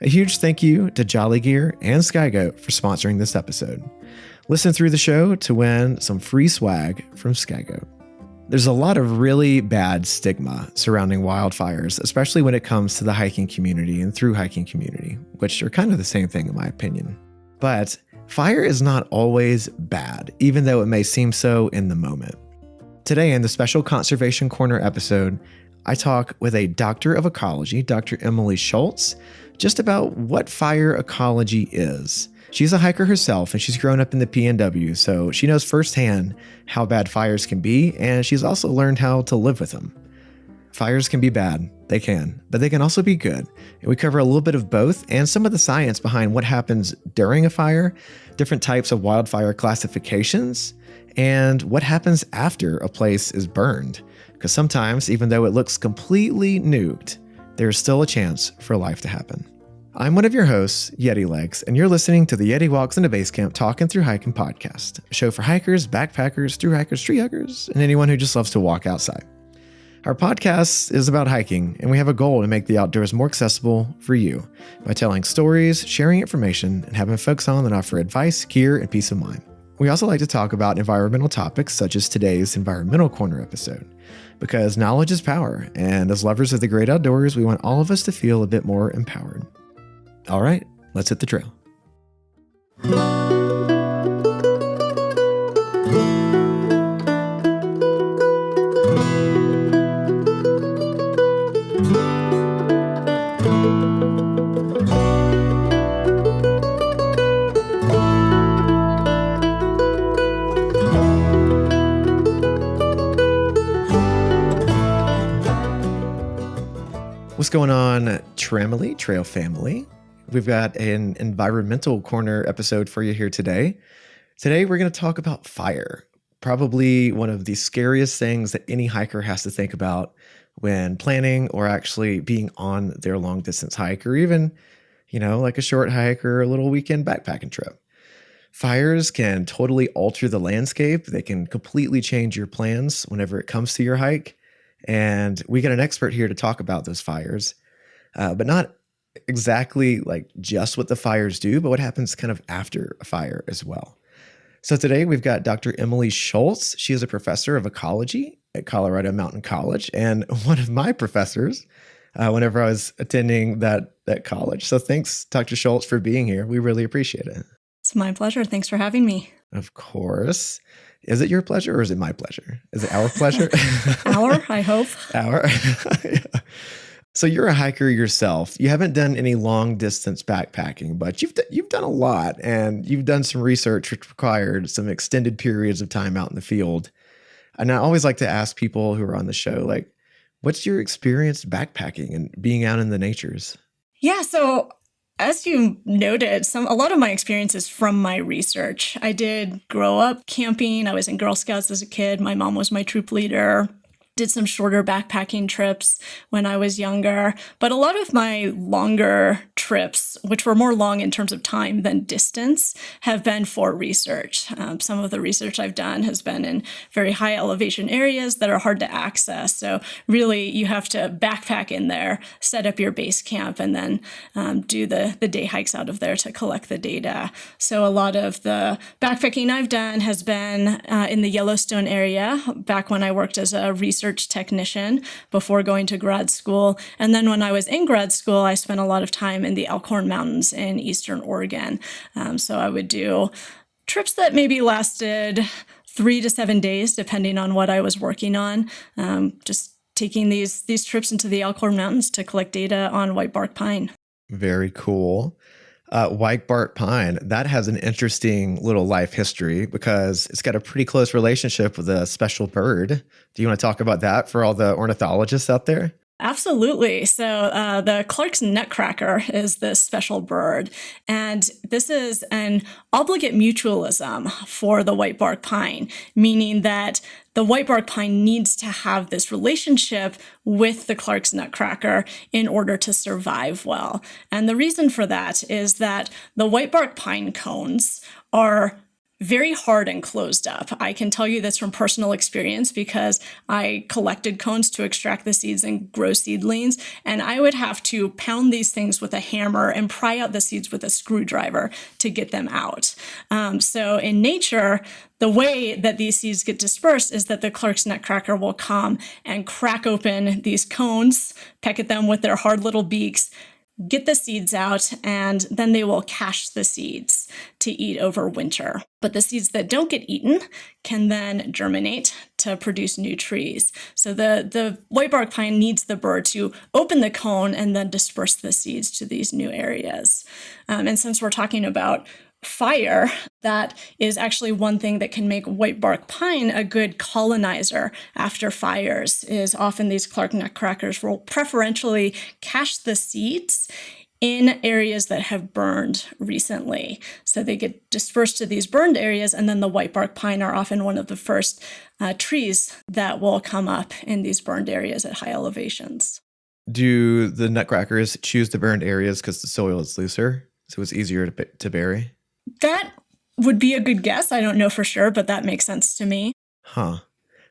A huge thank you to Jolly Gear and Skygoat for sponsoring this episode. Listen through the show to win some free swag from Skygoat. There's a lot of really bad stigma surrounding wildfires, especially when it comes to the hiking community and through hiking community, which are kind of the same thing in my opinion. But fire is not always bad, even though it may seem so in the moment. Today in the special Conservation Corner episode, I talk with a doctor of ecology, Dr. Emily Schultz, just about what fire ecology is. She's a hiker herself and she's grown up in the PNW, so she knows firsthand how bad fires can be, and she's also learned how to live with them. Fires can be bad, they can, but they can also be good. And we cover a little bit of both and some of the science behind what happens during a fire, different types of wildfire classifications, and what happens after a place is burned. Because sometimes, even though it looks completely nuked, there's still a chance for life to happen. I'm one of your hosts, Yeti Legs, and you're listening to the Yeti Walks into Base Camp Talking Through Hiking podcast, a show for hikers, backpackers, through hikers, tree huggers, and anyone who just loves to walk outside. Our podcast is about hiking, and we have a goal to make the outdoors more accessible for you by telling stories, sharing information, and having folks on that offer advice, gear, and peace of mind. We also like to talk about environmental topics such as today's Environmental Corner episode, because knowledge is power, and as lovers of the great outdoors, we want all of us to feel a bit more empowered. All right, let's hit the trail. What's going on, Tramily, Trail Family? We've got an Environmental Corner episode for you here today. Today, we're going to talk about fire, probably one of the scariest things that any hiker has to think about when planning or actually being on their long distance hike, or even, like a short hike or a little weekend backpacking trip. Fires can totally alter the landscape. They can completely change your plans whenever it comes to your hike. And we got an expert here to talk about those fires, but not exactly like just what the fires do, but what happens kind of after a fire as well. So today we've got Dr. Emily Schultz. She is a professor of ecology at Colorado Mountain College and one of my professors whenever I was attending that college. So thanks, Dr. Schultz, for being here. We really appreciate it. It's my pleasure. Thanks for having me. Of course. Is it your pleasure or is it my pleasure? Is it our pleasure? Our, I hope. Our. Yeah. So you're a hiker yourself. You haven't done any long distance backpacking, but you've done a lot, and you've done some research which required some extended periods of time out in the field. And I always like to ask people who are on the show, like, what's your experience backpacking and being out in the natures? Yeah, so as you noted, a lot of my experience is from my research. I did grow up camping. I was in Girl Scouts as a kid. My mom was my troop leader. Did some shorter backpacking trips when I was younger. But a lot of my longer trips, which were more long in terms of time than distance, have been for research. Some of the research I've done has been in very high elevation areas that are hard to access. So really, you have to backpack in there, set up your base camp, and then do the day hikes out of there to collect the data. So a lot of the backpacking I've done has been in the Yellowstone area, back when I worked as a research technician before going to grad school. And then when I was in grad school, I spent a lot of time in the Elkhorn Mountains in Eastern Oregon. So I would do trips that maybe lasted 3 to 7 days, depending on what I was working on. Just taking these trips into the Elkhorn Mountains to collect data on whitebark pine. Very cool. Whitebark pine, that has an interesting little life history because it's got a pretty close relationship with a special bird. Do you want to talk about that for all the ornithologists out there? Absolutely. So the Clark's nutcracker is this special bird, and this is an obligate mutualism for the whitebark pine, meaning that the whitebark pine needs to have this relationship with the Clark's nutcracker in order to survive well. And the reason for that is that the whitebark pine cones are very hard and closed up. I can tell you this from personal experience because I collected cones to extract the seeds and grow seedlings, and I would have to pound these things with a hammer and pry out the seeds with a screwdriver to get them out. So in nature, the way that these seeds get dispersed is that the Clark's nutcracker will come and crack open these cones, peck at them with their hard little beaks, get the seeds out, and then they will cache the seeds to eat over winter. But the seeds that don't get eaten can then germinate to produce new trees. So the whitebark pine needs the bird to open the cone and then disperse the seeds to these new areas. And since we're talking about fire, that is actually one thing that can make whitebark pine a good colonizer after fires, is often these Clark nutcrackers will preferentially cache the seeds in areas that have burned recently. So they get dispersed to these burned areas, and then the whitebark pine are often one of the first trees that will come up in these burned areas at high elevations. Do the nutcrackers choose the burned areas because the soil is looser, so it's easier to bury? That would be a good guess. I don't know for sure, but that makes sense to me. Huh.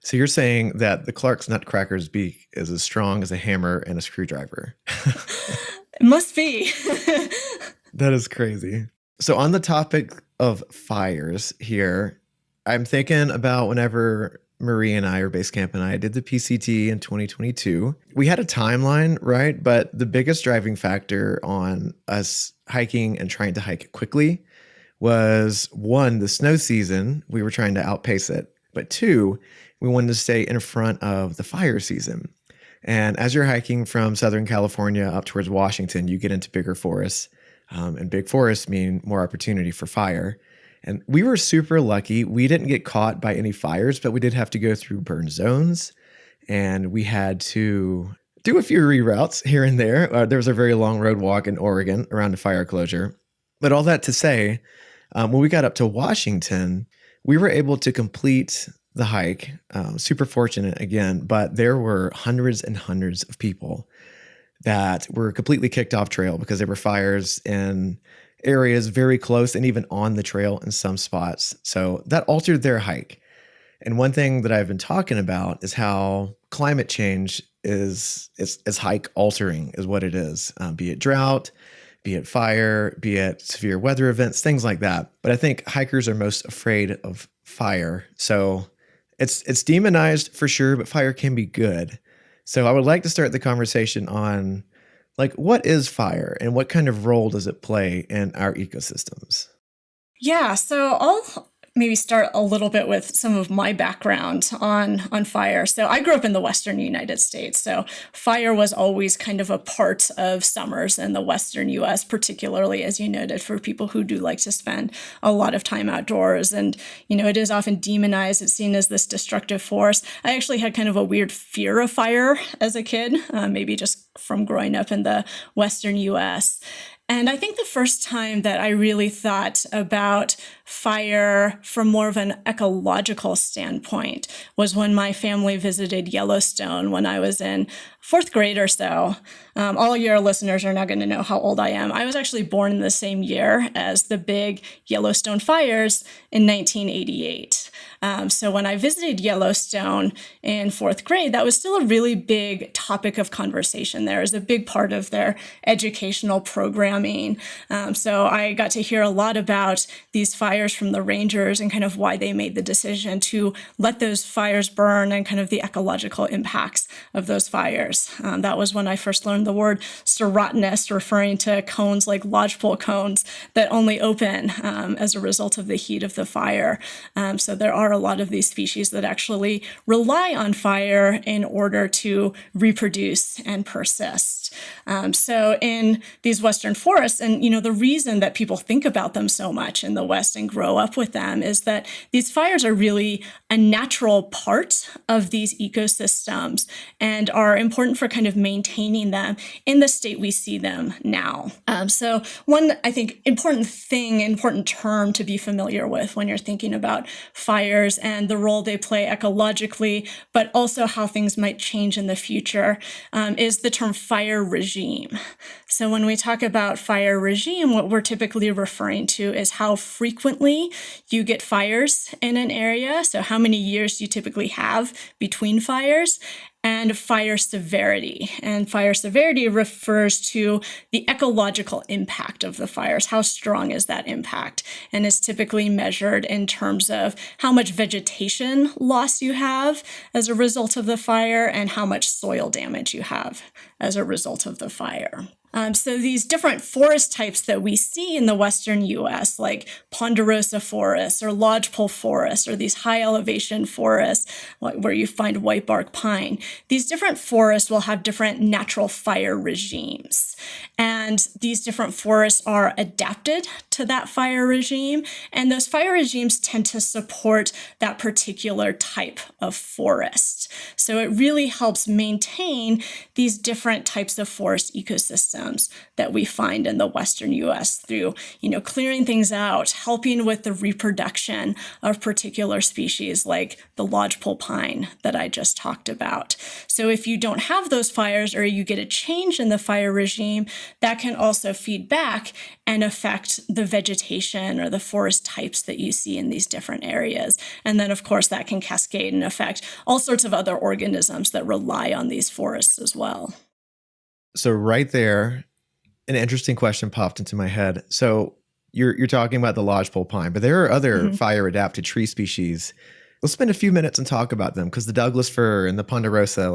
So you're saying that the Clark's nutcracker's beak is as strong as a hammer and a screwdriver. It must be. That is crazy. So on the topic of fires here, I'm thinking about whenever Marie and I, or Basecamp and I, did the PCT in 2022. We had a timeline, right? But the biggest driving factor on us hiking and trying to hike quickly was, one, the snow season. We were trying to outpace it. But two, we wanted to stay in front of the fire season. And as you're hiking from Southern California up towards Washington, you get into bigger forests. And big forests mean more opportunity for fire. And we were super lucky. We didn't get caught by any fires, but we did have to go through burn zones. And we had to do a few reroutes here and there. There was a very long road walk in Oregon around a fire closure. But all that to say, when we got up to Washington, we were able to complete the hike. Super fortunate again, but there were hundreds and hundreds of people that were completely kicked off trail because there were fires in areas very close and even on the trail in some spots. So that altered their hike. And one thing that I've been talking about is how climate change is hike altering is what it is, be it drought, be it fire, be it severe weather events, things like that. But I think hikers are most afraid of fire. So it's demonized for sure, but fire can be good. So I would like to start the conversation on, like, what is fire and what kind of role does it play in our ecosystems? Yeah, so I'll maybe start a little bit with some of my background on fire. So I grew up in the Western United States. So fire was always kind of a part of summers in the Western US, particularly, as you noted, for people who do like to spend a lot of time outdoors. And, it is often demonized. It's seen as this destructive force. I actually had kind of a weird fear of fire as a kid, maybe just from growing up in the Western US. And I think the first time that I really thought about fire from more of an ecological standpoint was when my family visited Yellowstone when I was in fourth grade or so. All your listeners are now going to know how old I am. I was actually born in the same year as the big Yellowstone fires in 1988. So when I visited Yellowstone in fourth grade, that was still a really big topic of conversation there. It was a big part of their educational programming. So I got to hear a lot about these fires from the rangers and kind of why they made the decision to let those fires burn and kind of the ecological impacts of those fires. That was when I first learned the word serotinous, referring to cones like lodgepole cones that only open as a result of the heat of the fire. So there are a lot of these species that actually rely on fire in order to reproduce and persist. So in these Western forests, and the reason that people think about them so much in the West and grow up with them is that these fires are really a natural part of these ecosystems and are important for kind of maintaining them in the state we see them now. So one, I think, important term to be familiar with when you're thinking about fires and the role they play ecologically, but also how things might change in the future, is the term fire fire regime. So when we talk about fire regime, what we're typically referring to is how frequently you get fires in an area, so how many years you typically have between fires, and fire severity. And fire severity refers to the ecological impact of the fires. How strong is that impact? And is typically measured in terms of how much vegetation loss you have as a result of the fire and how much soil damage you have as a result of the fire. So these different forest types that we see in the western U.S., like ponderosa forests or lodgepole forests or these high elevation forests where you find whitebark pine, these different forests will have different natural fire regimes. And these different forests are adapted to that fire regime. And those fire regimes tend to support that particular type of forest. So it really helps maintain these different types of forest ecosystems that we find in the western U.S. through, clearing things out, helping with the reproduction of particular species like the lodgepole pine that I just talked about. So if you don't have those fires or you get a change in the fire regime, that can also feed back and affect the vegetation or the forest types that you see in these different areas. And then, of course, that can cascade and affect all sorts of other organisms that rely on these forests as well. So right there, an interesting question popped into my head. So you're talking about the lodgepole pine, but there are other fire-adapted tree species. Let's spend a few minutes and talk about them, because the Douglas fir and the ponderosa,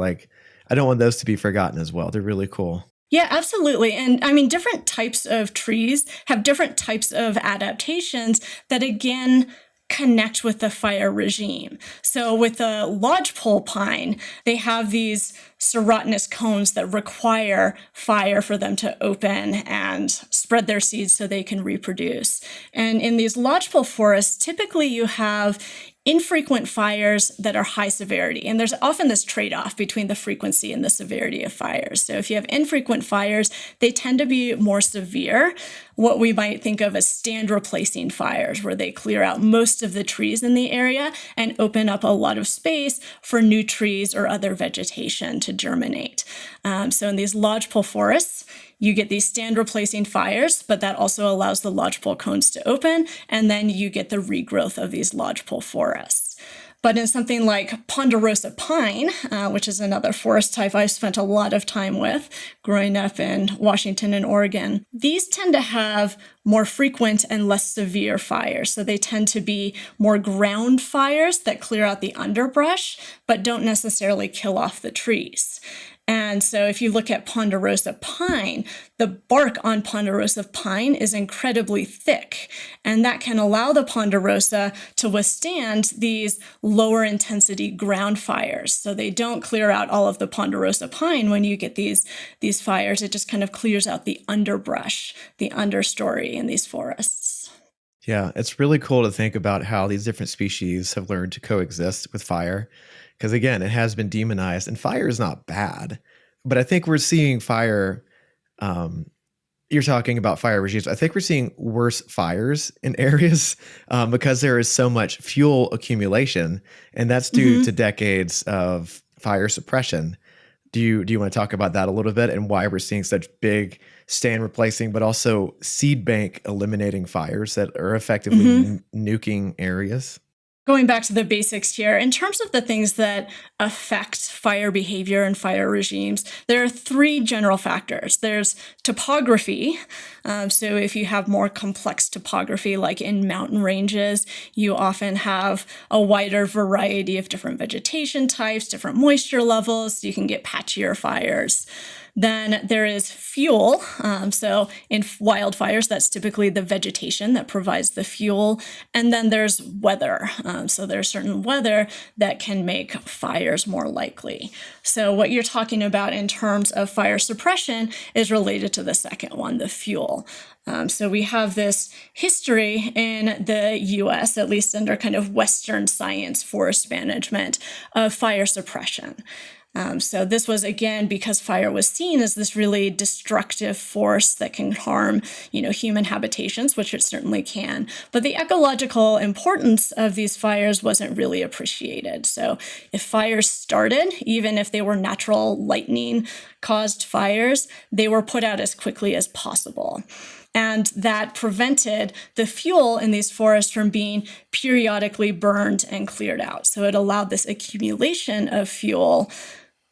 I don't want those to be forgotten as well. They're really cool. Yeah, absolutely. And I mean, different types of trees have different types of adaptations that, again, connect with the fire regime. So with the lodgepole pine, they have these serotinous cones that require fire for them to open and spread their seeds so they can reproduce. And in these lodgepole forests, typically you have infrequent fires that are high severity. And there's often this trade-off between the frequency and the severity of fires. So if you have infrequent fires, they tend to be more severe, what we might think of as stand replacing fires, where they clear out most of the trees in the area and open up a lot of space for new trees or other vegetation to germinate. So in these lodgepole forests, you get these stand replacing fires, but that also allows the lodgepole cones to open, and then you get the regrowth of these lodgepole forests. But in something like ponderosa pine, which is another forest type I've spent a lot of time with growing up in Washington and Oregon, these tend to have more frequent and less severe fires. So they tend to be more ground fires that clear out the underbrush, but don't necessarily kill off the trees. And so if you look at ponderosa pine, the bark on ponderosa pine is incredibly thick, and that can allow the ponderosa to withstand these lower intensity ground fires. So they don't clear out all of the ponderosa pine when you get these fires. It just kind of clears out the underbrush, the understory in these forests. Yeah, it's really cool to think about how these different species have learned to coexist with fire. Because again, it has been demonized, and fire is not bad. But I think we're seeing fire, you're talking about fire regimes. I think we're seeing worse fires in areas because there is so much fuel accumulation, and that's due to decades of fire suppression. Do you want to talk about that a little bit and why we're seeing such big stand replacing, but also seed bank eliminating fires that are effectively nuking areas? Going back to the basics here, in terms of the things that affect fire behavior and fire regimes, there are three general factors. There's topography. So if you have more complex topography, like in mountain ranges, you often have a wider variety of different vegetation types, different moisture levels, so you can get patchier fires. Then there is fuel. So in wildfires, that's typically the vegetation that provides the fuel. And then there's weather. So there's certain weather that can make fires more likely. So what you're talking about in terms of fire suppression is related to the second one, the fuel. So we have this history in the U.S., at least under kind of Western science forest management, of fire suppression. So this was, again, because fire was seen as this really destructive force that can harm, human habitations, which it certainly can. But the ecological importance of these fires wasn't really appreciated. So if fires started, even if they were natural lightning-caused fires, they were put out as quickly as possible. And that prevented the fuel in these forests from being periodically burned and cleared out. So it allowed this accumulation of fuel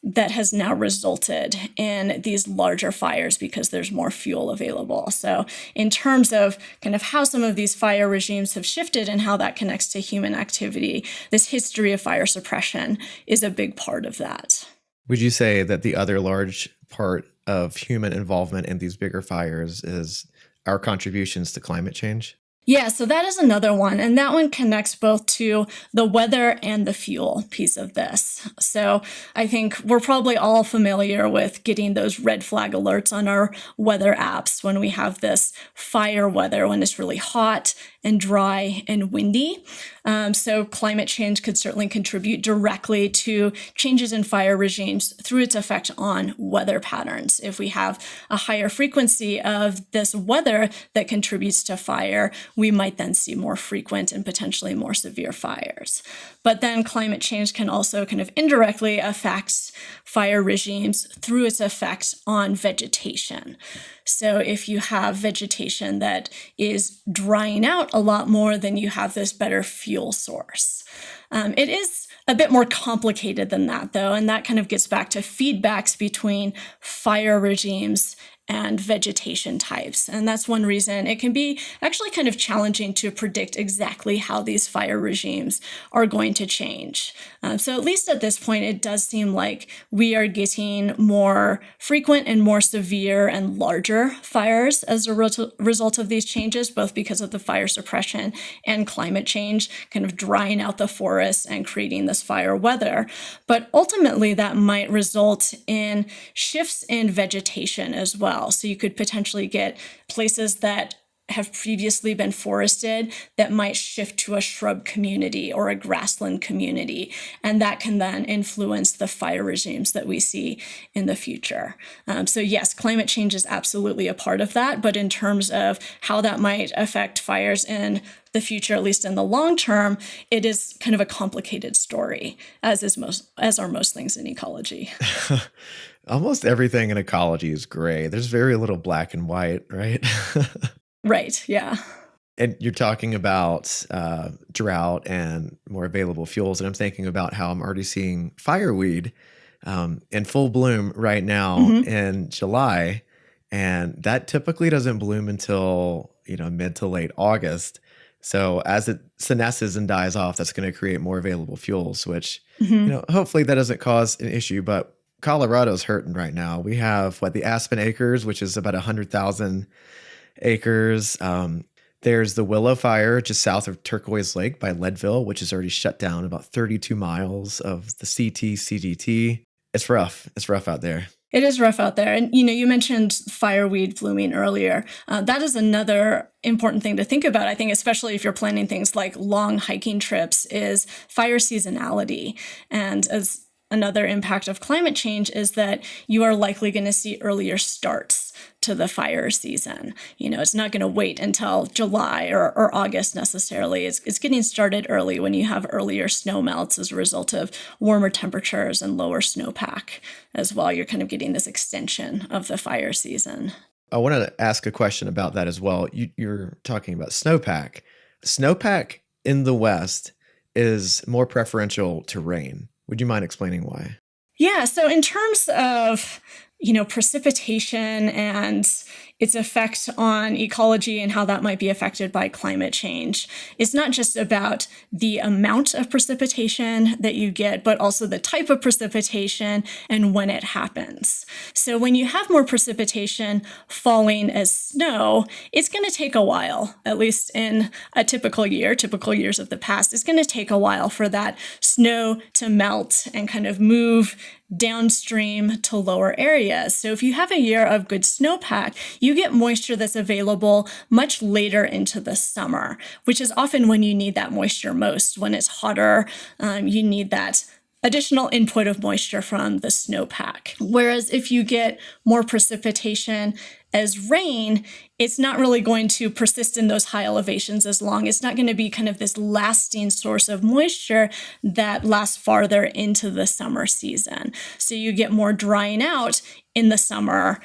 that has now resulted in these larger fires because there's more fuel available. So in terms of kind of how some of these fire regimes have shifted and how that connects to human activity, this history of fire suppression is a big part of that. Would you say that the other large part of human involvement in these bigger fires is our contributions to climate change? Yeah, so that is another one. And that one connects both to the weather and the fuel piece of this. So I think we're probably all familiar with getting those red flag alerts on our weather apps when we have this fire weather, when it's really hot and dry and windy. So climate change could certainly contribute directly to changes in fire regimes through its effect on weather patterns. If we have a higher frequency of this weather that contributes to fire, we might then see more frequent and potentially more severe fires. But then climate change can also kind of indirectly affect fire regimes through its effect on vegetation. So if you have vegetation that is drying out a lot more, then you have this better fuel source. It is a bit more complicated than that, though, and that kind of gets back to feedbacks between fire regimes and vegetation types. And that's one reason it can be actually kind of challenging to predict exactly how these fire regimes are going to change. So at least at this point, it does seem like we are getting more frequent and more severe and larger fires as a result of these changes, both because of the fire suppression and climate change kind of drying out the forests and creating this fire weather. But ultimately, that might result in shifts in vegetation as well. So you could potentially get places that have previously been forested that might shift to a shrub community or a grassland community. And that can then influence the fire regimes that we see in the future. So yes, climate change is absolutely a part of that. But in terms of how that might affect fires in the future, at least in the long term, it is kind of a complicated story, as are most things in ecology. Almost everything in ecology is gray. There's very little black and white, right? Right, yeah. And you're talking about drought and more available fuels. And I'm thinking about how I'm already seeing fireweed in full bloom right now in July. And that typically doesn't bloom until, mid to late August. So as it senesces and dies off, that's going to create more available fuels, which, hopefully that doesn't cause an issue. But Colorado's hurting right now. We have the Aspen Acres, which is about 100,000 acres. There's the Willow Fire just south of Turquoise Lake by Leadville, which is already shut down about 32 miles of the CGT. It's rough. It's rough out there. It is rough out there. And, you mentioned fireweed blooming earlier. That is another important thing to think about, I think, especially if you're planning things like long hiking trips, is fire seasonality. And as another impact of climate change is that you are likely going to see earlier starts to the fire season. It's not going to wait until July or August necessarily. It's getting started early when you have earlier snow melts as a result of warmer temperatures and lower snowpack as well. You're kind of getting this extension of the fire season. I want to ask a question about that as well. You're talking about snowpack. Snowpack in the West is more preferential to rain. Would you mind explaining why? Yeah, so in terms of, precipitation and its effect on ecology and how that might be affected by climate change, it's not just about the amount of precipitation that you get, but also the type of precipitation and when it happens. So when you have more precipitation falling as snow, it's going to take a while, at least in a typical years of the past, it's going to take a while for that snow to melt and kind of move downstream to lower areas. So if you have a year of good snowpack, you get moisture that's available much later into the summer, which is often when you need that moisture most. When it's hotter, you need that additional input of moisture from the snowpack. Whereas if you get more precipitation as rain, it's not really going to persist in those high elevations as long. It's not going to be kind of this lasting source of moisture that lasts farther into the summer season. So you get more drying out in the summer,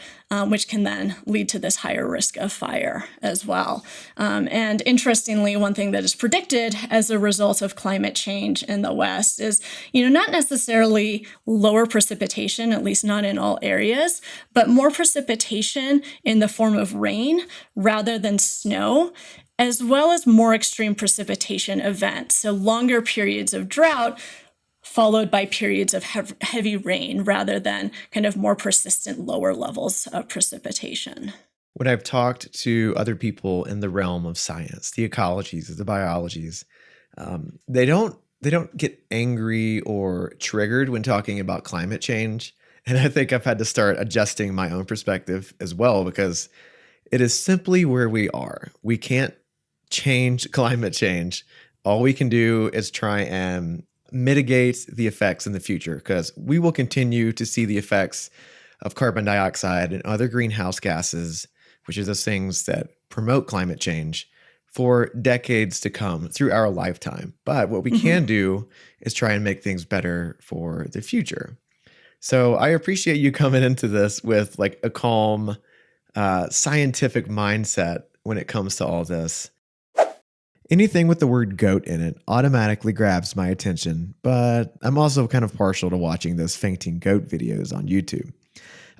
which can then lead to this higher risk of fire as well. And interestingly, one thing that is predicted as a result of climate change in the West is, not necessarily lower precipitation, at least not in all areas, but more precipitation in the form of rain rather than snow, as well as more extreme precipitation events. So longer periods of drought followed by periods of heavy rain rather than kind of more persistent lower levels of precipitation. When I've talked to other people in the realm of science, the ecologies, the biologies, they don't get angry or triggered when talking about climate change. And I think I've had to start adjusting my own perspective as well, because it is simply where we are. We can't change climate change. All we can do is try and mitigate the effects in the future, because we will continue to see the effects of carbon dioxide and other greenhouse gases, which are those things that promote climate change, for decades to come through our lifetime. But what we can do is try and make things better for the future. So I appreciate you coming into this with like a calm, scientific mindset when it comes to all this. Anything with the word goat in it automatically grabs my attention, but I'm also kind of partial to watching those fainting goat videos on YouTube.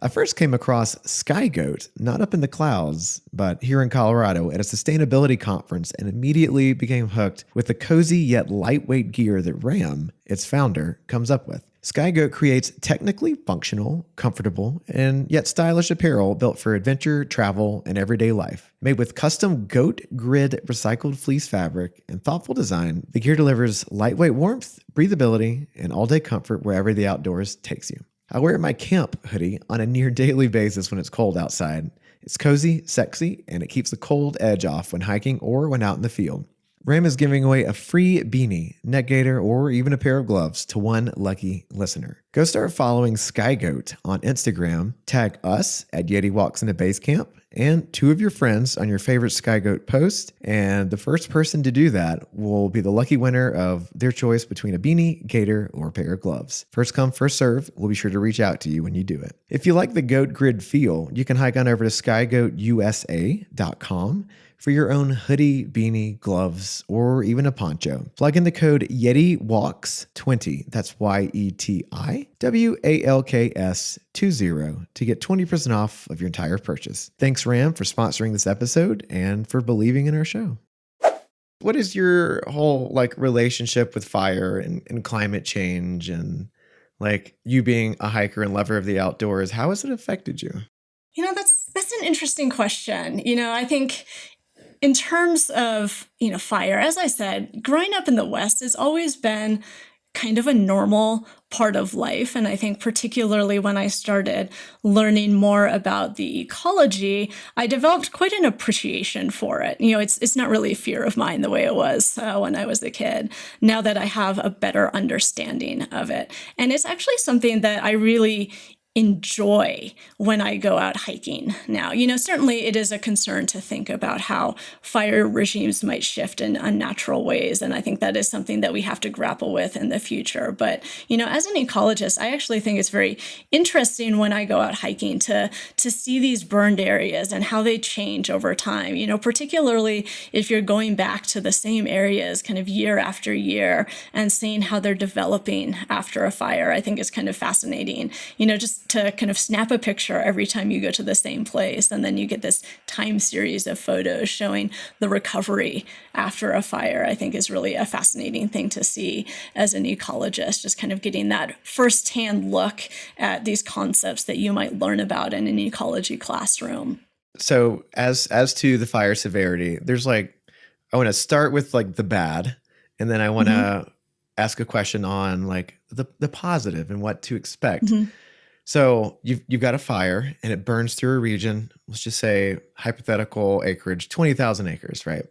I first came across sky goat, not up in the clouds, but here in Colorado at a sustainability conference, and immediately became hooked with the cozy yet lightweight gear that Ram, its founder, comes up with. Sky Goat creates technically functional, comfortable, and yet stylish apparel built for adventure, travel, and everyday life. Made with custom goat grid recycled fleece fabric and thoughtful design, the gear delivers lightweight warmth, breathability, and all-day comfort wherever the outdoors takes you. I wear my camp hoodie on a near daily basis when it's cold outside. It's cozy, sexy, and it keeps the cold edge off when hiking or when out in the field. Ram is giving away a free beanie, neck gaiter, or even a pair of gloves to one lucky listener. Go start following Sky Goat on Instagram, tag us at Yeti Walks into Base Camp, and 2 of your friends on your favorite Sky Goat post, and the first person to do that will be the lucky winner of their choice between a beanie, gaiter, or a pair of gloves. First come, first serve. We'll be sure to reach out to you when you do it. If you like the goat grid feel, you can hike on over to skygoatusa.com for your own hoodie, beanie, gloves, or even a poncho. Plug in the code YETIWALKS20, that's YETIWALKS20, to get 20% off of your entire purchase. Thanks, Ram, for sponsoring this episode and for believing in our show. What is your whole relationship with fire and climate change, and you being a hiker and lover of the outdoors? How has it affected you? That's an interesting question. I think in terms of, fire, as I said, growing up in the West has always been kind of a normal part of life. And I think particularly when I started learning more about the ecology, I developed quite an appreciation for it. It's not really a fear of mine the way it was when I was a kid, now that I have a better understanding of it. And it's actually something that I really enjoy when I go out hiking now. Certainly it is a concern to think about how fire regimes might shift in unnatural ways. And I think that is something that we have to grapple with in the future. But, as an ecologist, I actually think it's very interesting when I go out hiking to see these burned areas and how they change over time, particularly if you're going back to the same areas kind of year after year and seeing how they're developing after a fire. I think is kind of fascinating, just to kind of snap a picture every time you go to the same place. And then you get this time series of photos showing the recovery after a fire, I think is really a fascinating thing to see as an ecologist, just kind of getting that firsthand look at these concepts that you might learn about in an ecology classroom. So as to the fire severity, there's I want to start with the bad, and then I want to ask a question on the positive and what to expect. So you've got a fire and it burns through a region, let's just say hypothetical acreage, 20,000 acres, right?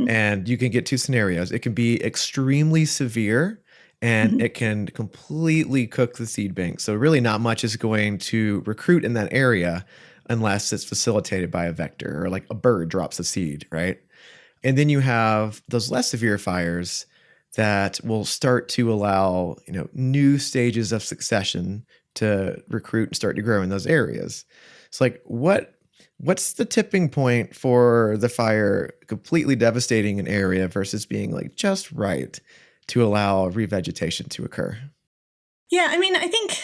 And you can get 2 scenarios. It can be extremely severe and Mhm. it can completely cook the seed bank. So really not much is going to recruit in that area unless it's facilitated by a vector or like a bird drops a seed, right? And then you have those less severe fires that will start to allow, new stages of succession to recruit and start to grow in those areas. It's like what's the tipping point for the fire completely devastating an area versus being like just right to allow revegetation to occur? Yeah, I mean, I think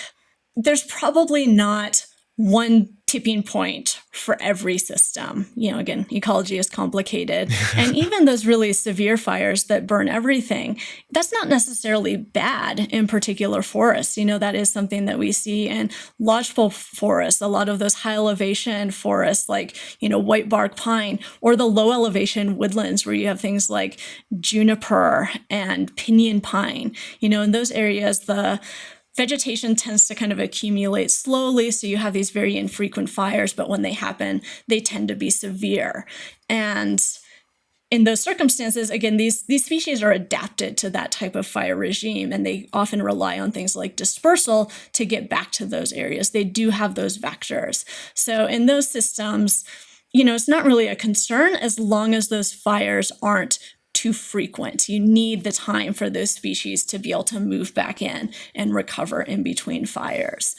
there's probably not one tipping point for every system. Again, ecology is complicated. And even those really severe fires that burn everything, that's not necessarily bad in particular forests. That is something that we see in lodgepole forests, a lot of those high elevation forests like, white bark pine, or the low elevation woodlands where you have things like juniper and pinyon pine. In those areas, the vegetation tends to kind of accumulate slowly, so you have these very infrequent fires, but when they happen, they tend to be severe. And in those circumstances, again, these species are adapted to that type of fire regime, and they often rely on things like dispersal to get back to those areas. They do have those vectors. So in those systems, it's not really a concern as long as those fires aren't too frequent. You need the time for those species to be able to move back in and recover in between fires.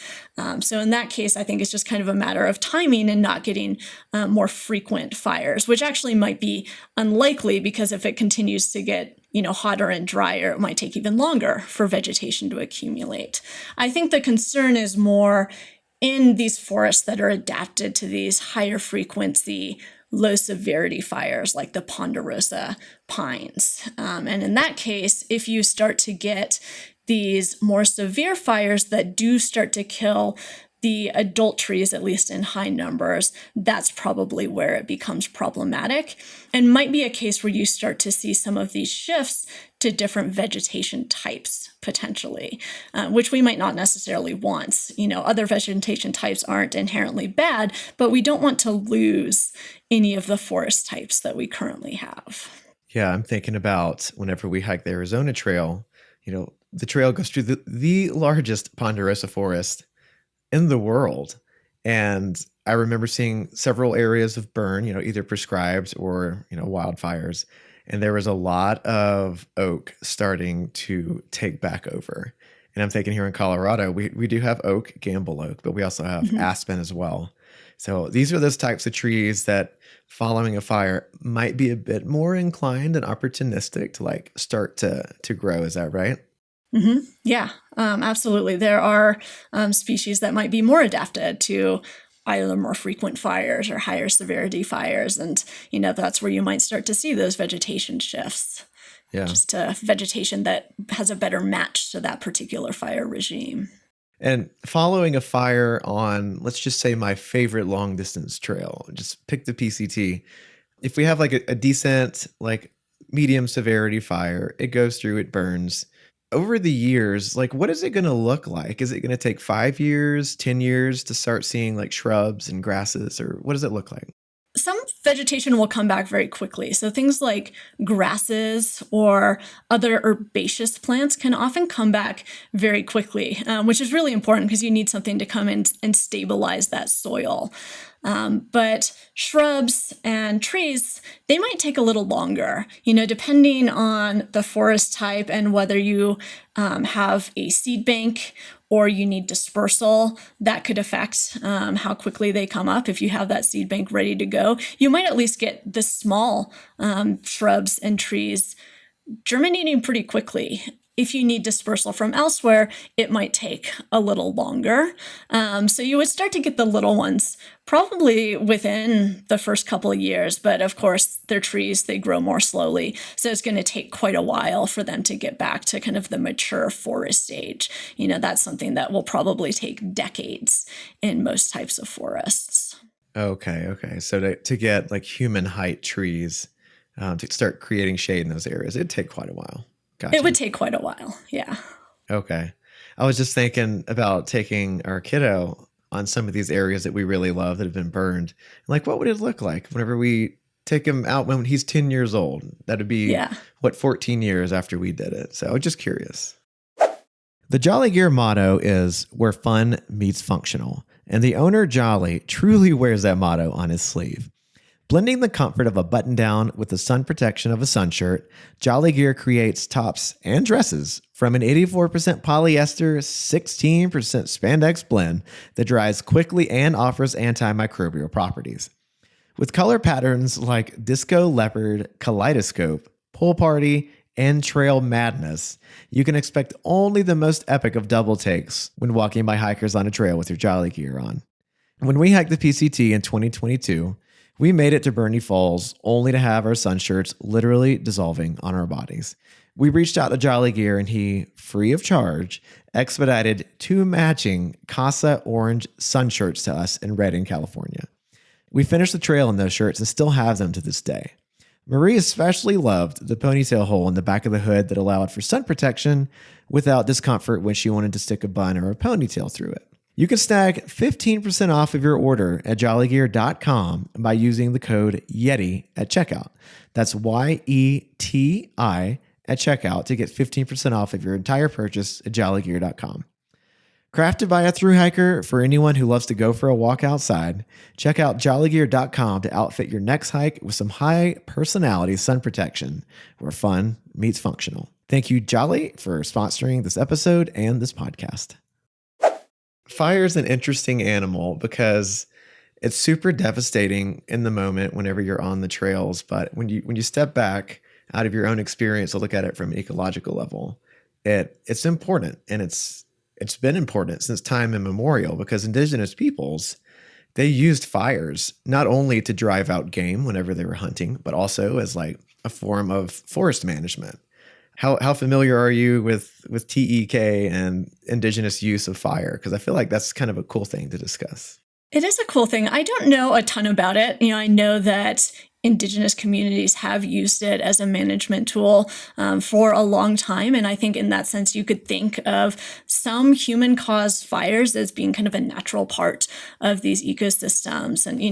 So in that case, I think it's just kind of a matter of timing and not getting more frequent fires, which actually might be unlikely because if it continues to get hotter and drier, it might take even longer for vegetation to accumulate. I think the concern is more in these forests that are adapted to these higher frequency, low severity fires like the ponderosa pines. And in that case, if you start to get these more severe fires that do start to kill the adult trees, at least in high numbers, that's probably where it becomes problematic and might be a case where you start to see some of these shifts to different vegetation types potentially, which we might not necessarily want. Other vegetation types aren't inherently bad, but we don't want to lose any of the forest types that we currently have. Yeah, I'm thinking about whenever we hike the Arizona Trail, the trail goes through the largest ponderosa forest in the world. And I remember seeing several areas of burn, either prescribed or, wildfires. And there was a lot of oak starting to take back over. And I'm thinking here in Colorado, we do have oak, gamble oak, but we also have aspen as well. So these are those types of trees that following a fire might be a bit more inclined and opportunistic to like start to grow. Is that right? Yeah, absolutely. There are species that might be more adapted to either more frequent fires or higher severity fires. And, that's where you might start to see those vegetation shifts. Yeah. Just to vegetation that has a better match to that particular fire regime. And following a fire on, let's just say my favorite long distance trail, just pick the PCT. If we have like a decent, like medium severity fire, it goes through, it burns. Over the years, like what is it going to look like? Is it going to take 5 years, 10 years to start seeing like shrubs and grasses, or what does it look like? Some vegetation will come back very quickly. So things like grasses or other herbaceous plants can often come back very quickly, which is really important because you need something to come in and stabilize that soil. But shrubs and trees, they might take a little longer, depending on the forest type and whether you have a seed bank or you need dispersal. That could affect how quickly they come up. If you have that seed bank ready to go, you might at least get the small shrubs and trees germinating pretty quickly. If you need dispersal from elsewhere, it might take a little longer. So you would start to get the little ones probably within the first couple of years. But of course, they're trees, they grow more slowly. So it's going to take quite a while for them to get back to kind of the mature forest stage. That's something that will probably take decades in most types of forests. Okay. So to get like human height trees to start creating shade in those areas, it'd take quite a while. Gotcha. It would take quite a while. Yeah. Okay. I was just thinking about taking our kiddo on some of these areas that we really love that have been burned. Like, what would it look like whenever we take him out when he's 10 years old? That'd be, 14 years after we did it. So I was just curious. The Jolly Gear motto is where fun meets functional, and the owner Jolly truly wears that motto on his sleeve. Blending the comfort of a button-down with the sun protection of a sun shirt, Jolly Gear creates tops and dresses from an 84% polyester, 16% spandex blend that dries quickly and offers antimicrobial properties. With color patterns like Disco Leopard, Kaleidoscope, Pool Party, and Trail Madness, you can expect only the most epic of double takes when walking by hikers on a trail with your Jolly Gear on. When we hiked the PCT in 2022, we made it to Burney Falls only to have our sun shirts literally dissolving on our bodies. We reached out to Jolly Gear and he, free of charge, expedited 2 matching Casa orange sun shirts to us in Redding, California. We finished the trail in those shirts and still have them to this day. Marie especially loved the ponytail hole in the back of the hood that allowed for sun protection without discomfort when she wanted to stick a bun or a ponytail through it. You can snag 15% off of your order at jollygear.com by using the code YETI at checkout. That's YETI at checkout to get 15% off of your entire purchase at jollygear.com. Crafted by a thru hiker for anyone who loves to go for a walk outside, check out jollygear.com to outfit your next hike with some high personality sun protection where fun meets functional. Thank you, Jolly, for sponsoring this episode and this podcast. Fire is an interesting animal because it's super devastating in the moment whenever you're on the trails. But when you step back out of your own experience to look at it from an ecological level, it's important. And it's been important since time immemorial because indigenous peoples, they used fires not only to drive out game whenever they were hunting, but also as like a form of forest management. How familiar are you with TEK and indigenous use of fire? Because I feel like that's kind of a cool thing to discuss. It is a cool thing. I don't know a ton about it. I know that Indigenous communities have used it as a management tool for a long time. And I think in that sense, you could think of some human-caused fires as being kind of a natural part of these ecosystems. And,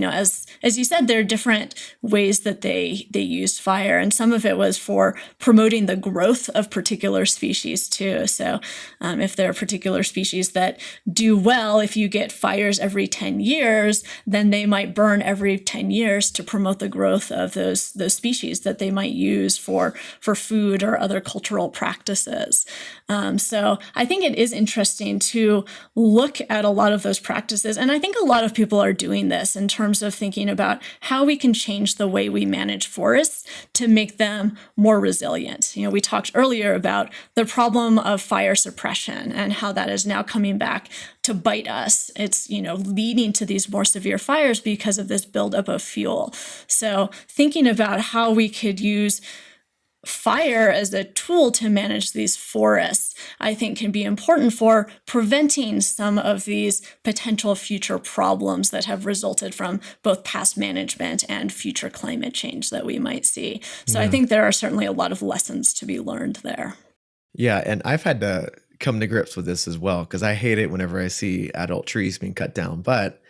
as you said, there are different ways that they used fire. And some of it was for promoting the growth of particular species too. So if there are particular species that do well, if you get fires every 10 years, then they might burn every 10 years to promote the growth of those species that they might use for food or other cultural practices. So I think it is interesting to look at a lot of those practices. And I think a lot of people are doing this in terms of thinking about how we can change the way we manage forests to make them more resilient. We talked earlier about the problem of fire suppression and how that is now coming back to bite us. It's, leading to these more severe fires because of this buildup of fuel. So thinking about how we could use fire as a tool to manage these forests, I think can be important for preventing some of these potential future problems that have resulted from both past management and future climate change that we might see. So I think there are certainly a lot of lessons to be learned there. Yeah, and I've had to come to grips with this as well because I hate it whenever I see adult trees being cut down. But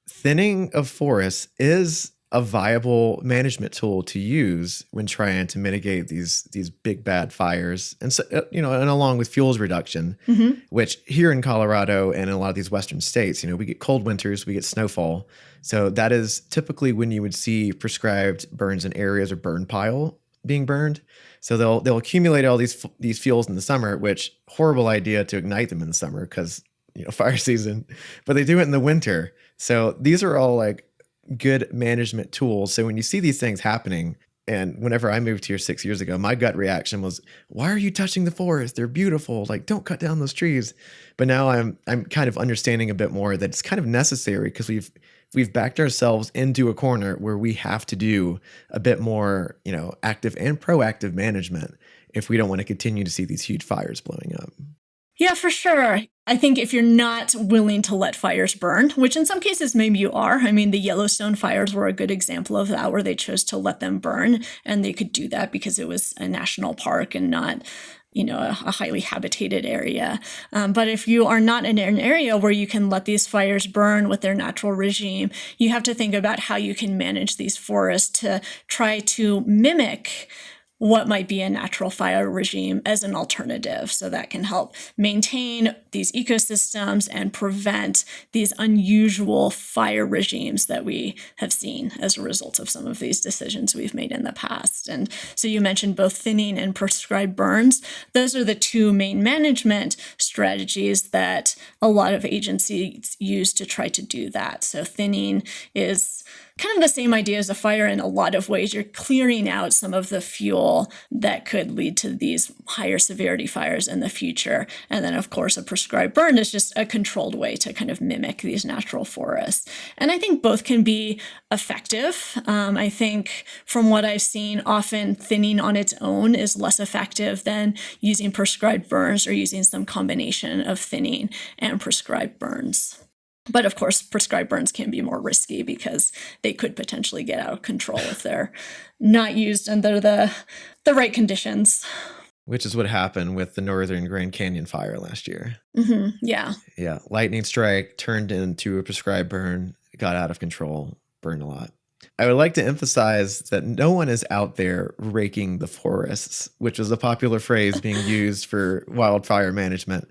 thinning of forests is a viable management tool to use when trying to mitigate these big bad fires, and so, and along with fuels reduction, which here in Colorado and in a lot of these western states, we get cold winters, we get snowfall, so that is typically when you would see prescribed burns in areas or burn pile being burned. So they'll accumulate all these fuels in the summer, which horrible idea to ignite them in the summer because fire season, but they do it in the winter. So these are all like good management tools. So when you see these things happening, and whenever I moved here 6 years ago, my gut reaction was, why are you touching the forest? They're beautiful. Like, don't cut down those trees. But now I'm kind of understanding a bit more that it's kind of necessary because we've backed ourselves into a corner where we have to do a bit more, active and proactive management if we don't want to continue to see these huge fires blowing up. Yeah, for sure. I think if you're not willing to let fires burn, which in some cases maybe you are. I mean, the Yellowstone fires were a good example of that, where they chose to let them burn, and they could do that because it was a national park and not, a highly habitated area. But if you are not in an area where you can let these fires burn with their natural regime, you have to think about how you can manage these forests to try to mimic what might be a natural fire regime as an alternative. So that can help maintain these ecosystems and prevent these unusual fire regimes that we have seen as a result of some of these decisions we've made in the past. And so you mentioned both thinning and prescribed burns. Those are the two main management strategies that a lot of agencies use to try to do that. So thinning is kind of the same idea as a fire in a lot of ways. You're clearing out some of the fuel that could lead to these higher severity fires in the future. And then, of course, a prescribed burn is just a controlled way to kind of mimic these natural forests. And I think both can be effective. I think from what I've seen, often thinning on its own is less effective than using prescribed burns or using some combination of thinning and prescribed burns. But of course, prescribed burns can be more risky because they could potentially get out of control if they're not used under the right conditions. Which is what happened with the Northern Grand Canyon fire last year. Mm-hmm. Yeah. Yeah. Lightning strike turned into a prescribed burn, got out of control, burned a lot. I would like to emphasize that no one is out there raking the forests, which is a popular phrase being used for wildfire management.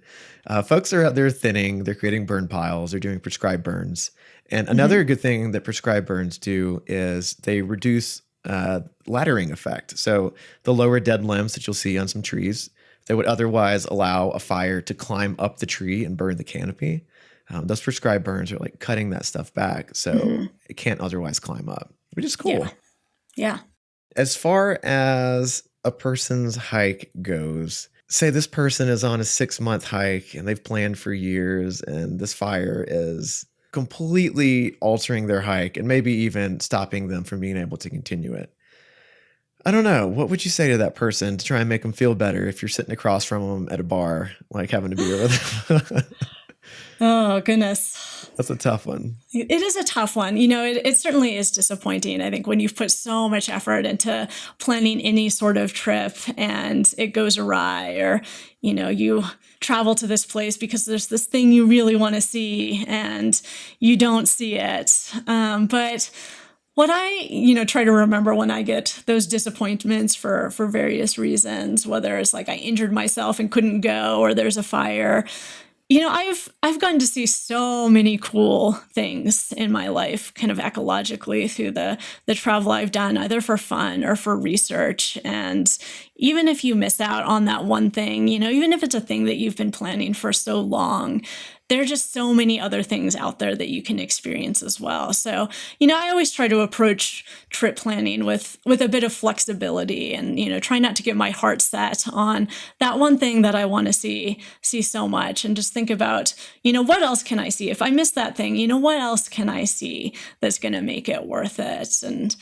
Folks are out there thinning, they're creating burn piles, they're doing prescribed burns. And another good thing that prescribed burns do is they reduce laddering effect. So the lower dead limbs that you'll see on some trees that would otherwise allow a fire to climb up the tree and burn the canopy. Those prescribed burns are like cutting that stuff back so it can't otherwise climb up, which is cool. Yeah. As far as a person's hike goes, say this person is on a 6-month hike and they've planned for years and this fire is completely altering their hike and maybe even stopping them from being able to continue it. I don't know. What would you say to that person to try and make them feel better if you're sitting across from them at a bar, like having a beer with them? Oh, goodness. That's a tough one. It is a tough one. You know, it certainly is disappointing. I think when you've put so much effort into planning any sort of trip and it goes awry, or, you know, you travel to this place because there's this thing you really want to see and you don't see it. But what I, try to remember when I get those disappointments for various reasons, whether it's like I injured myself and couldn't go, or there's a fire, I've gotten to see so many cool things in my life, kind of ecologically through the travel I've done, either for fun or for research. And even if you miss out on that one thing, even if it's a thing that you've been planning for so long, there are just so many other things out there that you can experience as well. So, I always try to approach trip planning with a bit of flexibility and, try not to get my heart set on that one thing that I want to see so much, and just think about, what else can I see? If I miss that thing, what else can I see that's going to make it worth it? And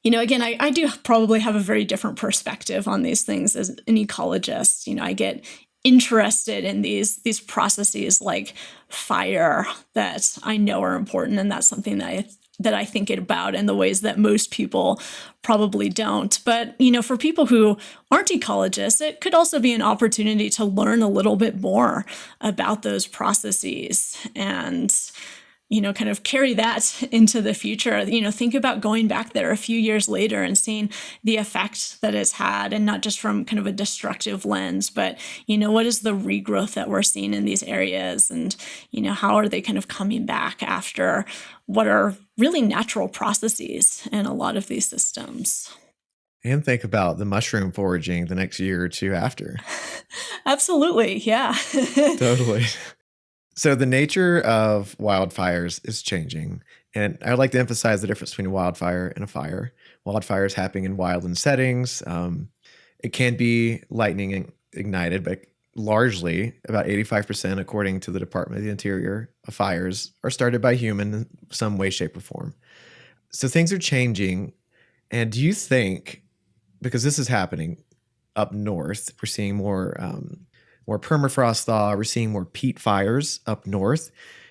again, I do probably have a very different perspective on these things as an ecologist. I get interested in these processes like fire that I know are important, and that's something that I think about in the ways that most people probably don't. But, for people who aren't ecologists, it could also be an opportunity to learn a little bit more about those processes and kind of carry that into the future. Think about going back there a few years later and seeing the effect that it's had, and not just from kind of a destructive lens, but, what is the regrowth that we're seeing in these areas, and, how are they kind of coming back after what are really natural processes in a lot of these systems. And think about the mushroom foraging the next year or two after. Absolutely. Yeah. Totally. So the nature of wildfires is changing, and I'd like to emphasize the difference between a wildfire and a fire. Wildfires happening in wildland settings. It can be lightning ignited, but largely, about 85%, according to the Department of the Interior, of fires are started by human in some way, shape, or form. So things are changing, and do you think, because this is happening up north, we're seeing more permafrost thaw, we're seeing more peat fires up north.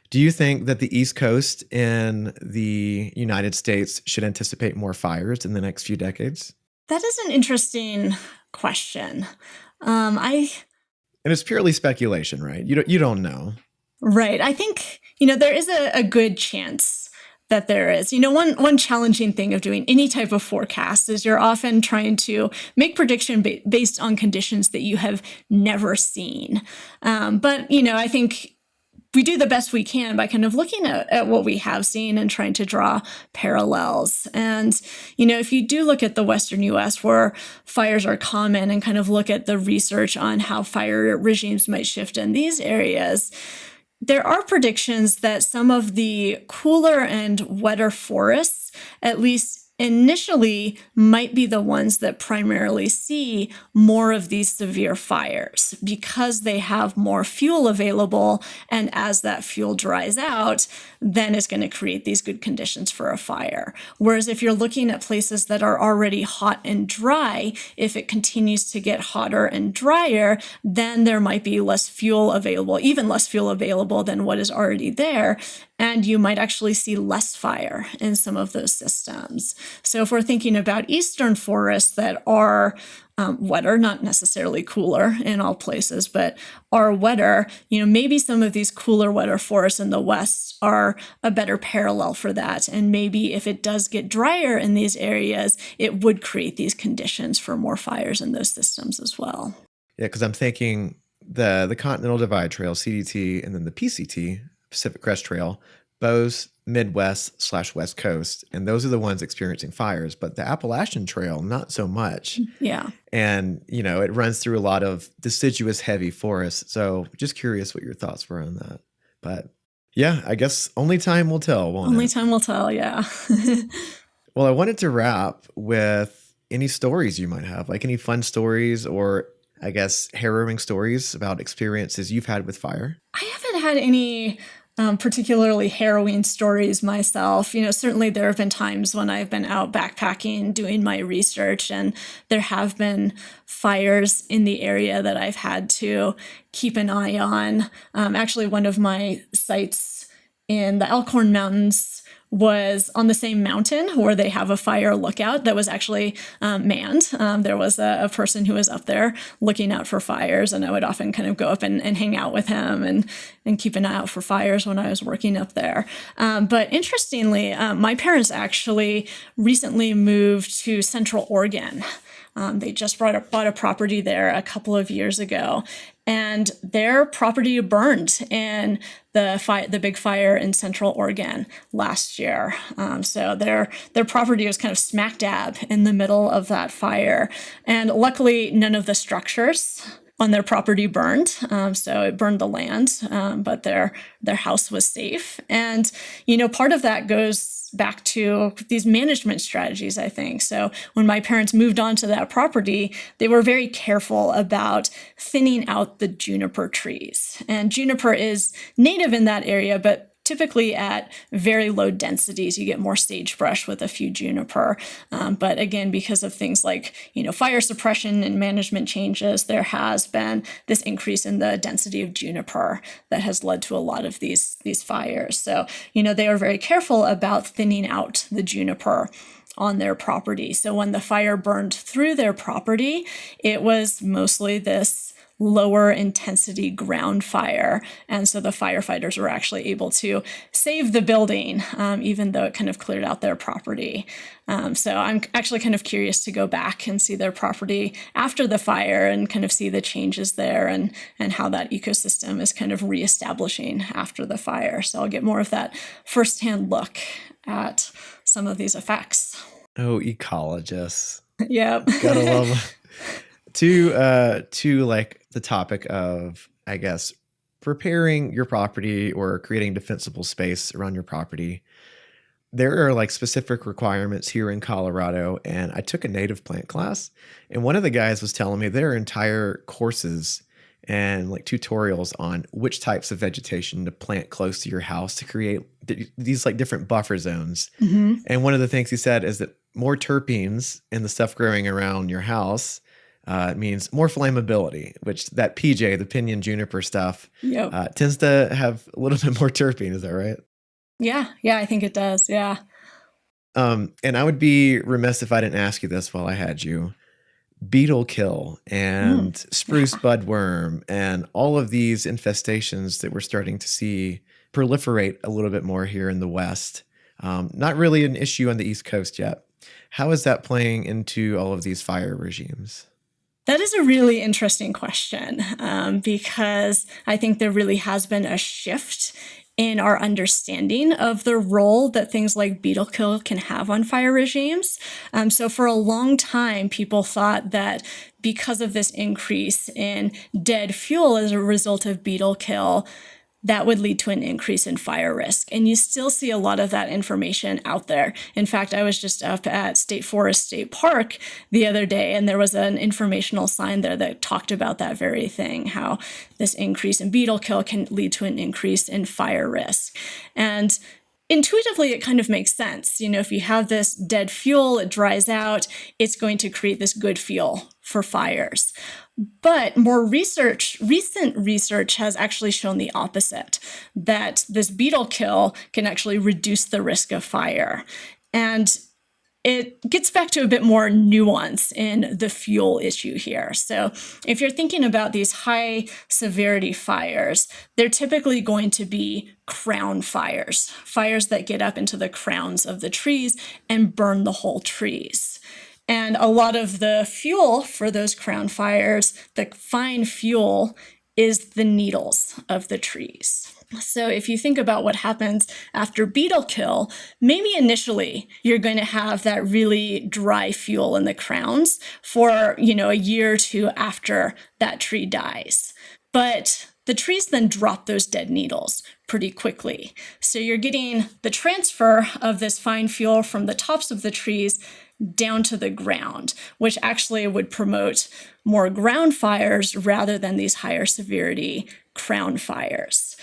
Do you think that the East Coast in the United States should anticipate more fires in the next few decades? That is an interesting question. And it's purely speculation, right? You don't know. Right. I think, there is a good chance that there is. One challenging thing of doing any type of forecast is you're often trying to make prediction based on conditions that you have never seen. But I think we do the best we can by kind of looking at what we have seen and trying to draw parallels. And, if you do look at the Western US where fires are common and kind of look at the research on how fire regimes might shift in these areas, there are predictions that some of the cooler and wetter forests, at least initially, might be the ones that primarily see more of these severe fires because they have more fuel available. And as that fuel dries out, then it's going to create these good conditions for a fire. Whereas if you're looking at places that are already hot and dry, if it continues to get hotter and drier, then there might be less fuel available, even less fuel available than what is already there. And you might actually see less fire in some of those systems. So if we're thinking about eastern forests that are wetter, not necessarily cooler in all places, but are wetter, maybe some of these cooler, wetter forests in the west are a better parallel for that. And maybe if it does get drier in these areas, it would create these conditions for more fires in those systems as well. Yeah, because I'm thinking the Continental Divide Trail, CDT, and then the PCT, Pacific Crest Trail, both Midwest/West Coast, and those are the ones experiencing fires. But the Appalachian Trail, not so much. Yeah. And, it runs through a lot of deciduous, heavy forests. So just curious what your thoughts were on that. But yeah, I guess only time will tell, won't it? Only time will tell, yeah. Well, I wanted to wrap with any stories you might have, like any fun stories or I guess harrowing stories about experiences you've had with fire. I haven't had any particularly harrowing stories myself. Certainly there have been times when I've been out backpacking doing my research and there have been fires in the area that I've had to keep an eye on. Actually, one of my sites in the Elkhorn Mountains was on the same mountain where they have a fire lookout that was actually manned. There was a person who was up there looking out for fires, and I would often kind of go up and hang out with him and keep an eye out for fires when I was working up there. But interestingly, my parents actually recently moved to Central Oregon. They just bought a property there a couple of years ago, and their property burned in the big fire in Central Oregon last year. So their property was kind of smack dab in the middle of that fire, and luckily none of the structures on their property burned. So it burned the land, but their house was safe. And part of that goes back to these management strategies, I think. So when my parents moved onto that property, they were very careful about thinning out the juniper trees. And juniper is native in that area, but typically at very low densities. You get more sagebrush with a few juniper. But again, because of things like, fire suppression and management changes, there has been this increase in the density of juniper that has led to a lot of these fires. So, they are very careful about thinning out the juniper on their property. So when the fire burned through their property, it was mostly this lower intensity ground fire. And so the firefighters were actually able to save the building, even though it kind of cleared out their property. So I'm actually kind of curious to go back and see their property after the fire and kind of see the changes there and how that ecosystem is kind of reestablishing after the fire. So I'll get more of that firsthand look at some of these effects. Oh, ecologists. Yep. Gotta love to like the topic of, I guess, preparing your property or creating defensible space around your property. There are like specific requirements here in Colorado, and I took a native plant class, and one of the guys was telling me there are entire courses and like tutorials on which types of vegetation to plant close to your house to create these like different buffer zones. Mm-hmm. And one of the things he said is that more terpenes in the stuff growing around your house means more flammability, which that PJ, the pinyon juniper stuff, yep, tends to have a little bit more terpene. Is that right? Yeah, I think it does. Yeah. And I would be remiss if I didn't ask you this while I had you. Beetle kill and spruce budworm and all of these infestations that we're starting to see proliferate a little bit more here in the West. Not really an issue on the East Coast yet. How is that playing into all of these fire regimes? That is a really interesting question because I think there really has been a shift in our understanding of the role that things like beetle kill can have on fire regimes. So for a long time, people thought that because of this increase in dead fuel as a result of beetle kill, that would lead to an increase in fire risk. And you still see a lot of that information out there. In fact, I was just up at State Forest State Park the other day, and there was an informational sign there that talked about that very thing, how this increase in beetle kill can lead to an increase in fire risk. And intuitively, it kind of makes sense. If you have this dead fuel, it dries out, it's going to create this good fuel for fires. But recent research has actually shown the opposite, that this beetle kill can actually reduce the risk of fire. And it gets back to a bit more nuance in the fuel issue here. So if you're thinking about these high severity fires, they're typically going to be crown fires, fires that get up into the crowns of the trees and burn the whole trees. And a lot of the fuel for those crown fires, the fine fuel, is the needles of the trees. So if you think about what happens after beetle kill, maybe initially you're going to have that really dry fuel in the crowns for, a year or two after that tree dies. But the trees then drop those dead needles pretty quickly. So you're getting the transfer of this fine fuel from the tops of the trees down to the ground, which actually would promote more ground fires rather than these higher severity crown fires.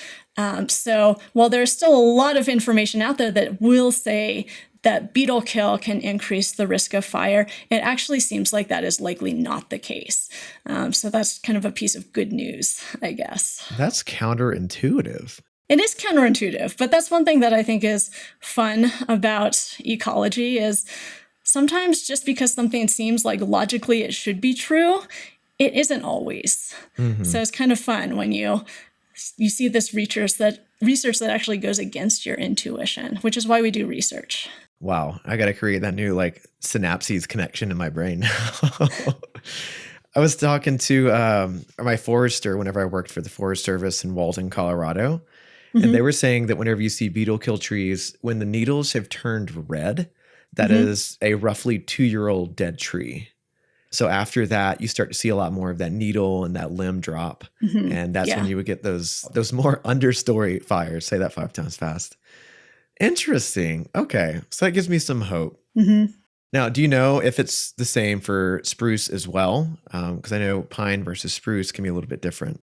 So while there's still a lot of information out there that will say that beetle kill can increase the risk of fire, it actually seems like that is likely not the case. So that's kind of a piece of good news, I guess. That's counterintuitive. It is counterintuitive, but that's one thing that I think is fun about ecology is sometimes just because something seems like logically it should be true, it isn't always. Mm-hmm. So it's kind of fun when you see this research that actually goes against your intuition, which is why we do research. Wow, I got to create that new synapses connection in my brain. I was talking to my forester whenever I worked for the Forest Service in Walden, Colorado, mm-hmm. and they were saying that whenever you see beetle kill trees, when the needles have turned red, that mm-hmm. is a roughly 2-year-old dead tree. So after that, you start to see a lot more of that needle and that limb drop. Mm-hmm. And that's when you would get those more understory fires. Say that 5 times fast. Interesting. Okay. So that gives me some hope. Mm-hmm. Now, do you know if it's the same for spruce as well? Because I know pine versus spruce can be a little bit different.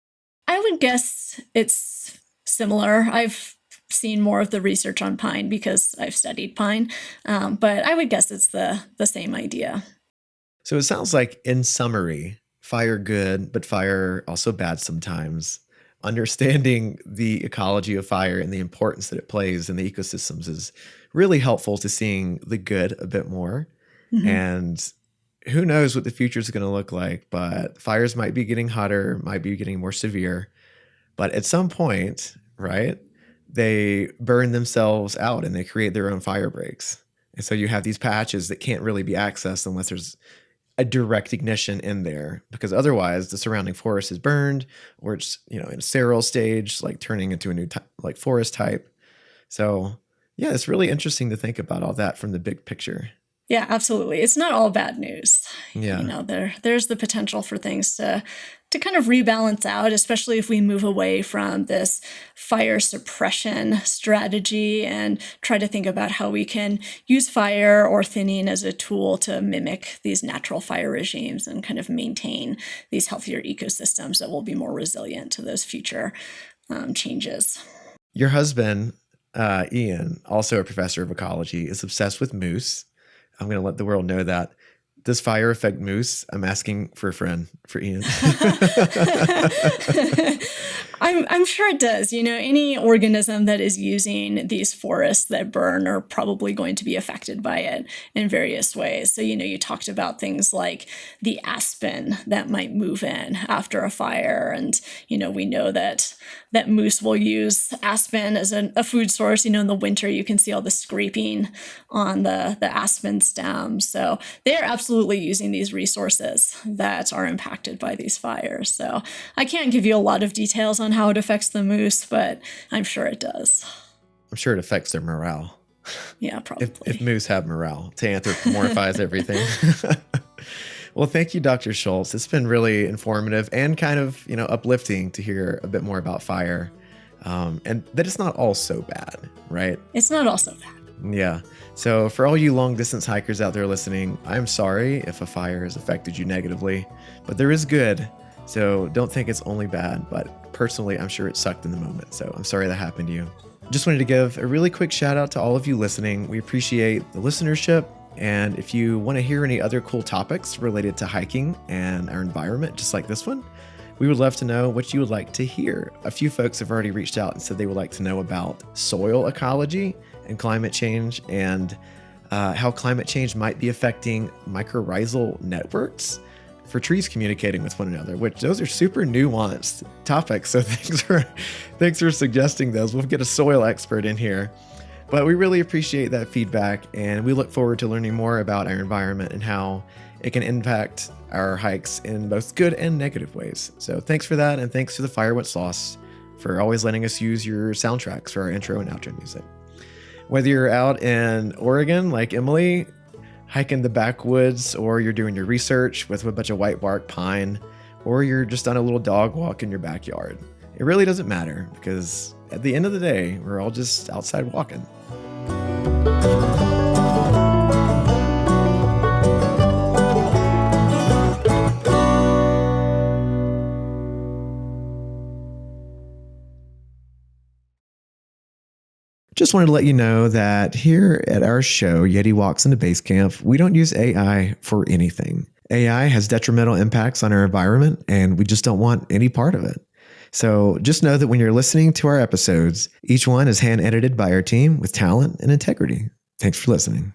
I would guess it's similar. I've seen more of the research on pine because I've studied pine. But I would guess it's the same idea. So it sounds like, in summary, fire good, but fire also bad sometimes. Understanding the ecology of fire and the importance that it plays in the ecosystems is really helpful to seeing the good a bit more. Mm-hmm. And who knows what the future is going to look like, but fires might be getting hotter, might be getting more severe. But at some point, right, they burn themselves out and they create their own fire breaks. And so you have these patches that can't really be accessed unless there's a direct ignition in there, because otherwise the surrounding forest is burned, or it's, in a seral stage, turning into a new forest type. So yeah, it's really interesting to think about all that from the big picture. Yeah, absolutely. It's not all bad news. Yeah. There's the potential for things to kind of rebalance out, especially if we move away from this fire suppression strategy and try to think about how we can use fire or thinning as a tool to mimic these natural fire regimes and kind of maintain these healthier ecosystems that will be more resilient to those future changes. Your husband, Ian, also a professor of ecology, is obsessed with moose. I'm going to let the world know that. Does fire affect moose? I'm asking for a friend, for Ian. I'm sure it does. Any organism that is using these forests that burn are probably going to be affected by it in various ways. So, you talked about things like the aspen that might move in after a fire. And, we know that moose will use aspen as a food source. In the winter, you can see all the scraping on the aspen stem. So they are absolutely using these resources that are impacted by these fires. So I can't give you a lot of details on how it affects the moose, but I'm sure it does. I'm sure it affects their morale. Yeah, probably. If moose have morale, to anthropomorphize everything. Well, thank you, Dr. Schultz. It's been really informative and kind of, uplifting to hear a bit more about fire, and that it's not all so bad, right? It's not all so bad. Yeah. So for all you long distance hikers out there listening, I'm sorry if a fire has affected you negatively, but there is good. So don't think it's only bad, but personally, I'm sure it sucked in the moment. So I'm sorry that happened to you. Just wanted to give a really quick shout out to all of you listening. We appreciate the listenership. And if you want to hear any other cool topics related to hiking and our environment, just like this one, we would love to know what you would like to hear. A few folks have already reached out and said they would like to know about soil ecology and climate change, and how climate change might be affecting mycorrhizal networks for trees communicating with one another, which those are super nuanced topics. So thanks for suggesting those. We'll get a soil expert in here. But we really appreciate that feedback, and we look forward to learning more about our environment and how it can impact our hikes in both good and negative ways. So thanks for that, and thanks to the Fire What's Lost for always letting us use your soundtracks for our intro and outro music. Whether you're out in Oregon, like Emily, hiking the backwoods, or you're doing your research with a bunch of white bark pine, or you're just on a little dog walk in your backyard, it really doesn't matter, because at the end of the day, we're all just outside walking. Just wanted to let you know that here at our show, Yeti Walks into Base Camp, we don't use AI for anything. AI has detrimental impacts on our environment, and we just don't want any part of it. So just know that when you're listening to our episodes, each one is hand edited by our team with talent and integrity. Thanks for listening.